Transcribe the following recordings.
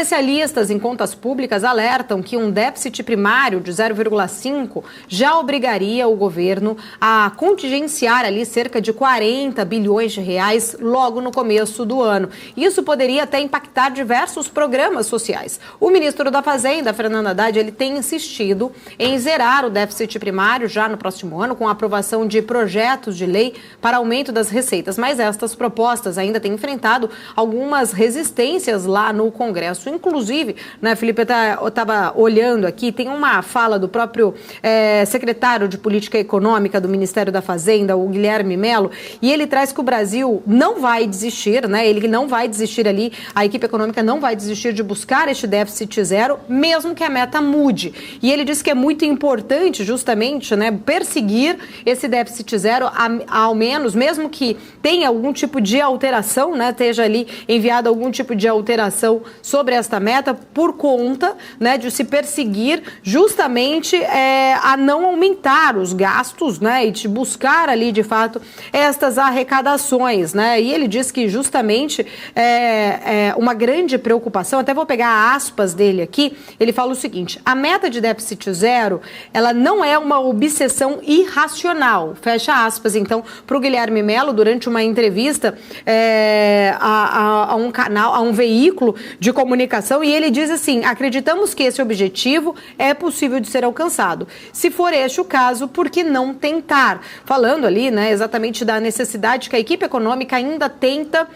Especialistas em contas públicas alertam que um déficit primário de 0,5 já obrigaria o governo a contingenciar ali cerca de 40 bilhões de reais logo no começo do ano. Isso poderia até impactar diversos programas sociais. O ministro da Fazenda, Fernando Haddad, ele tem insistido em zerar o déficit primário já no próximo ano com a aprovação de projetos de lei para aumento das receitas. Mas estas propostas ainda têm enfrentado algumas resistências lá no Congresso. Inclusive, né, Felipe, eu estava olhando aqui, tem uma fala do próprio secretário de Política Econômica do Ministério da Fazenda, o Guilherme Mello, e ele traz que o Brasil não vai desistir, né? Ele não vai desistir ali, a equipe econômica não vai desistir de buscar este déficit zero, mesmo que a meta mude. E ele diz que é muito importante, justamente, né, perseguir esse déficit zero, ao menos, mesmo que tenha algum tipo de alteração, né, esteja ali enviado algum tipo de alteração sobre esta meta, por conta, né, de se perseguir justamente a não aumentar os gastos, né, e de buscar ali, de fato, estas arrecadações, né, e ele diz que justamente uma grande preocupação, até vou pegar aspas dele aqui, ele fala o seguinte: a meta de déficit zero, ela não é uma obsessão irracional, fecha aspas, então, para o Guilherme Mello, durante uma entrevista a um canal, a um veículo de comunicação, e ele diz assim: acreditamos que esse objetivo é possível de ser alcançado. Se for este o caso, por que não tentar? Falando ali, né, exatamente da necessidade que a equipe econômica ainda tenta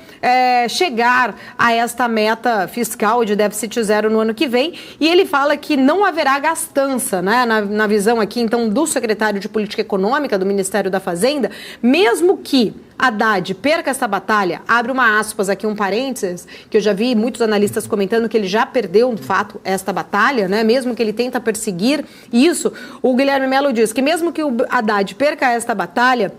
chegar a esta meta fiscal de déficit zero no ano que vem, e ele fala que não haverá gastança, né, na visão aqui, então, do secretário de Política Econômica do Ministério da Fazenda, mesmo que Haddad perca essa batalha, abre uma aspas aqui, um parênteses, que eu já vi muitos analistas comentando que ele já perdeu, de fato, esta batalha, né? Mesmo que ele tenta perseguir isso, o Guilherme Mello diz que mesmo que o Haddad perca esta batalha,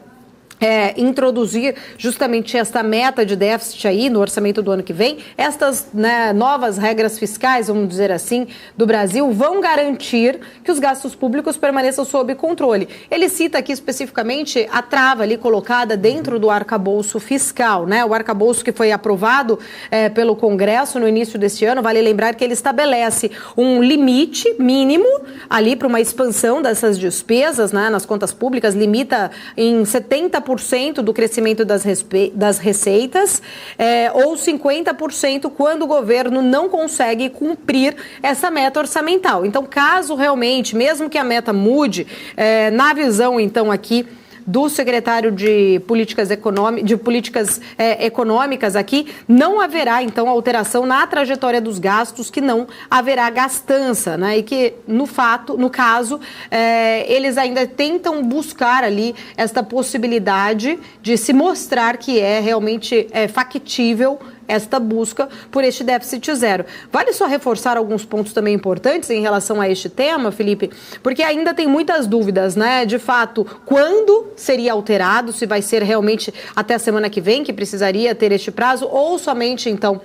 introduzir justamente esta meta de déficit aí no orçamento do ano que vem, estas, né, novas regras fiscais, vamos dizer assim, do Brasil, vão garantir que os gastos públicos permaneçam sob controle. Ele cita aqui especificamente a trava ali colocada dentro do arcabouço fiscal, né? O arcabouço que foi aprovado pelo Congresso no início deste ano, vale lembrar que ele estabelece um limite mínimo ali para uma expansão dessas despesas, né, nas contas públicas, limita em 70% do crescimento das receitas, ou 50% quando o governo não consegue cumprir essa meta orçamental. Então, caso realmente, mesmo que a meta mude, na visão, então, aqui do secretário de Políticas Econômicas aqui, não haverá, então, alteração na trajetória dos gastos, que não haverá gastança, né? E que, no caso, eles ainda tentam buscar ali esta possibilidade de se mostrar que é realmente factível esta busca por este déficit zero. Vale só reforçar alguns pontos também importantes em relação a este tema, Felipe, porque ainda tem muitas dúvidas, né? De fato, quando seria alterado, se vai ser realmente até a semana que vem, que precisaria ter este prazo, ou somente, então,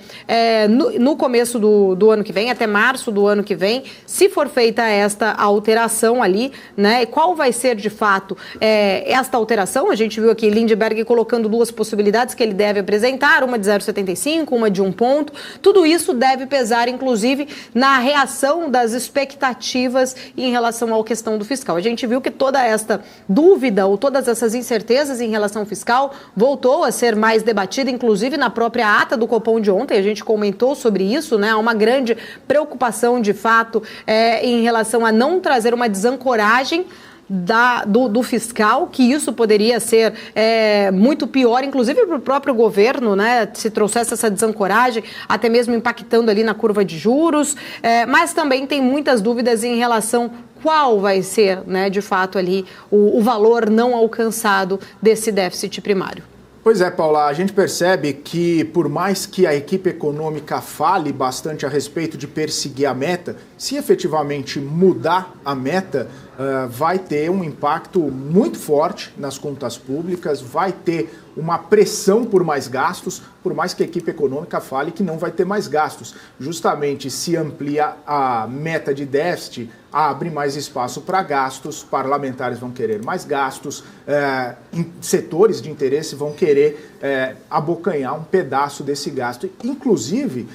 no começo do ano que vem, até março do ano que vem, se for feita esta alteração ali, né? E qual vai ser, de fato, esta alteração? A gente viu aqui Lindbergh colocando duas possibilidades que ele deve apresentar, uma de 0,75, uma de 1 ponto. Tudo isso deve pesar, inclusive, na reação das expectativas em relação à questão do fiscal. A gente viu que toda esta dúvida ou todas essas incertezas em relação ao fiscal voltou a ser mais debatida, inclusive na própria ata do Copom de ontem. A gente comentou sobre isso, né? Há uma grande preocupação, de fato, em relação a não trazer uma desancoragem do fiscal, que isso poderia ser muito pior, inclusive para o próprio governo, né, se trouxesse essa desancoragem, até mesmo impactando ali na curva de juros, mas também tem muitas dúvidas em relação qual vai ser, né, de fato ali o valor não alcançado desse déficit primário. Pois é, Paula, a gente percebe que por mais que a equipe econômica fale bastante a respeito de perseguir a meta, se efetivamente mudar a meta, vai ter um impacto muito forte nas contas públicas, vai ter uma pressão por mais gastos, por mais que a equipe econômica fale que não vai ter mais gastos. Justamente se amplia a meta de déficit, abre mais espaço para gastos, parlamentares vão querer mais gastos, setores de interesse vão querer abocanhar um pedaço desse gasto. Inclusive,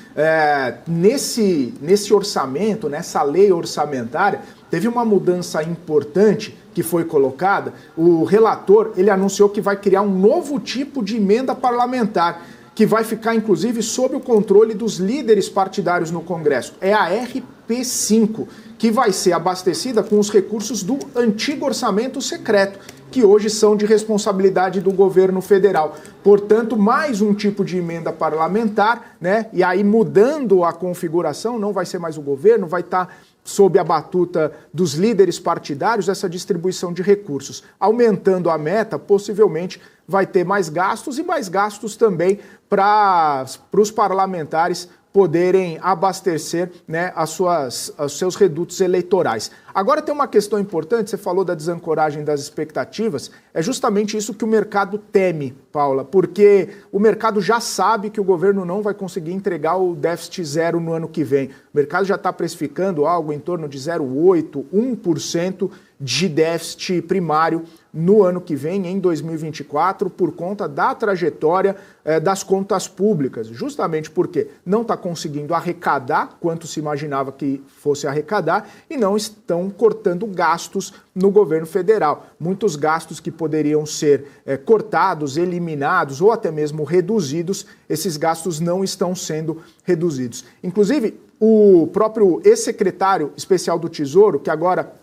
nesse orçamento, nessa lei orçamentária, teve uma mudança importante que foi colocada. O relator, ele anunciou que vai criar um novo tipo de emenda parlamentar, que vai ficar, inclusive, sob o controle dos líderes partidários no Congresso. É a RP5, que vai ser abastecida com os recursos do antigo orçamento secreto, que hoje são de responsabilidade do governo federal. Portanto, mais um tipo de emenda parlamentar, né? E aí, mudando a configuração, não vai ser mais o governo, vai estar sob a batuta dos líderes partidários, essa distribuição de recursos. Aumentando a meta, possivelmente vai ter mais gastos e mais gastos também para os parlamentares poderem abastecer, né, os seus redutos eleitorais. Agora tem uma questão importante, você falou da desancoragem das expectativas, é justamente isso que o mercado teme, Paula, porque o mercado já sabe que o governo não vai conseguir entregar o déficit zero no ano que vem. O mercado já está precificando algo em torno de 0,8%, 1% de déficit primário no ano que vem, em 2024, por conta da trajetória das contas públicas, justamente porque não está conseguindo arrecadar quanto se imaginava que fosse arrecadar e não estão cortando gastos no governo federal. Muitos gastos que poderiam ser cortados, eliminados ou até mesmo reduzidos, esses gastos não estão sendo reduzidos. Inclusive, o próprio ex-secretário especial do Tesouro, que agora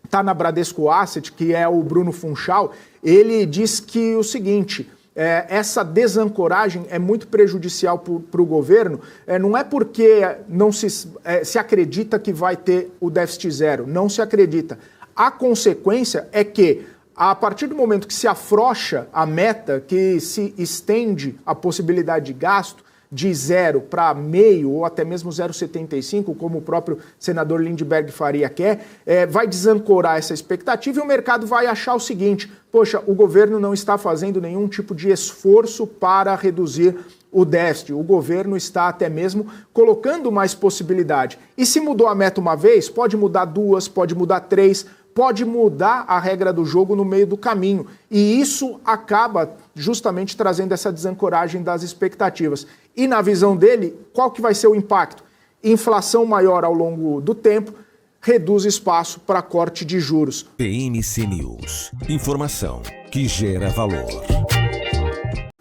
está na Bradesco Asset, que é o Bruno Funchal, ele diz que o seguinte: essa desancoragem é muito prejudicial para o governo, não é porque não se acredita que vai ter o déficit zero, não se acredita. A consequência é que, a partir do momento que se afrouxa a meta, que se estende a possibilidade de gasto, de 0 para meio ou até mesmo 0,75, como o próprio senador Lindbergh Faria quer, vai desancorar essa expectativa e o mercado vai achar o seguinte: poxa, o governo não está fazendo nenhum tipo de esforço para reduzir o déficit, o governo está até mesmo colocando mais possibilidade. E se mudou a meta uma vez, pode mudar duas, pode mudar três, pode mudar a regra do jogo no meio do caminho. E isso acaba justamente trazendo essa desancoragem das expectativas. E na visão dele, qual que vai ser o impacto? Inflação maior ao longo do tempo, reduz espaço para corte de juros. PNC News. Informação que gera valor.